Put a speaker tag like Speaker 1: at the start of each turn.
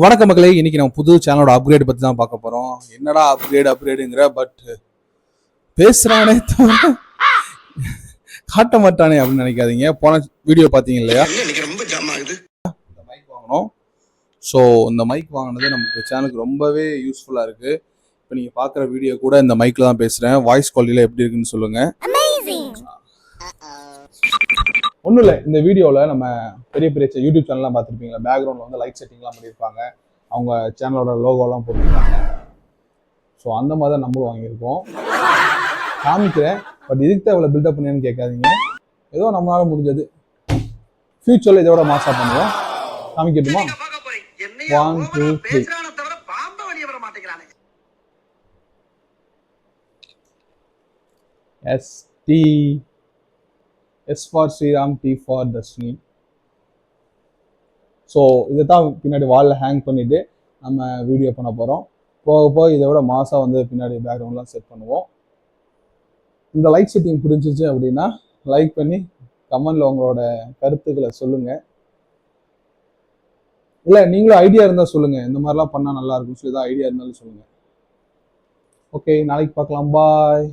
Speaker 1: வணக்க மக்களே, இன்னைக்கு நம்ம புது சேனலோட அப்கிரேட் பத்தி தான் பார்க்க போறோம். என்னடா அப்கிரேடுங்கிற பட் பேசுறானே தவிர காட்ட மாட்டானே அப்படின்னு நினைக்காதீங்க. போன வீடியோ பார்த்தீங்க இல்லையா, இந்த மைக் வாங்கினோம். ஸோ இந்த மைக் வாங்கினது நமக்கு சேனலுக்கு ரொம்பவே யூஸ்ஃபுல்லாக இருக்கு. இப்போ நீங்க பார்க்குற வீடியோ கூட இந்த மைக்ல தான் பேசுறேன். வாய்ஸ் குவாலிட்டியில் எப்படி இருக்குன்னு சொல்லுங்க. ஒன்றும் இல்லை, இந்த வீடியோவில் நம்ம பெரிய பெரிய யூடியூப் சேனல்லாம் பார்த்துருப்பீங்களா, பேக்ரவுண்டில் வந்து லைட் செட்டிங்லாம் பண்ணியிருப்பாங்க, அவங்க சேனலோட லோகோலாம் போட்டிருப்பாங்க. ஸோ அந்த மாதிரி தான் நம்மளும் வாங்கியிருக்கோம். காமிக்கிறேன், பட் இதுக்கு தான் இவ்வளோ பில்டப் பண்ணேன்னு கேட்காதீங்க. ஏதோ நம்மளால முடிஞ்சது. ஃபியூச்சரில் இதோட மாசா பண்ணுவோம். காமிக்கட்டுமா? 1 2 3. ST S for Sriram, T for Dharshini. So இதை தான் பின்னாடி வாலில் ஹேங் பண்ணிவிட்டு நம்ம வீடியோ பண்ண போகிறோம். போக போக இதை விட மாதம் வந்து பின்னாடி பேக்ரவுண்ட்லாம் செட் பண்ணுவோம். இந்த லைட் செட்டிங் பிடிச்சிச்சு அப்படின்னா லைக் பண்ணி கமெண்டில் உங்களோட கருத்துக்களை சொல்லுங்கள். இல்லை நீங்களும் ஐடியா இருந்தால் சொல்லுங்கள், இந்த மாதிரிலாம் பண்ணால் நல்லாயிருக்கும். ஸோ ஏதாவது ஐடியா இருந்தாலும் சொல்லுங்கள். ஓகே, நாளைக்கு பார்க்கலாம். பாய்.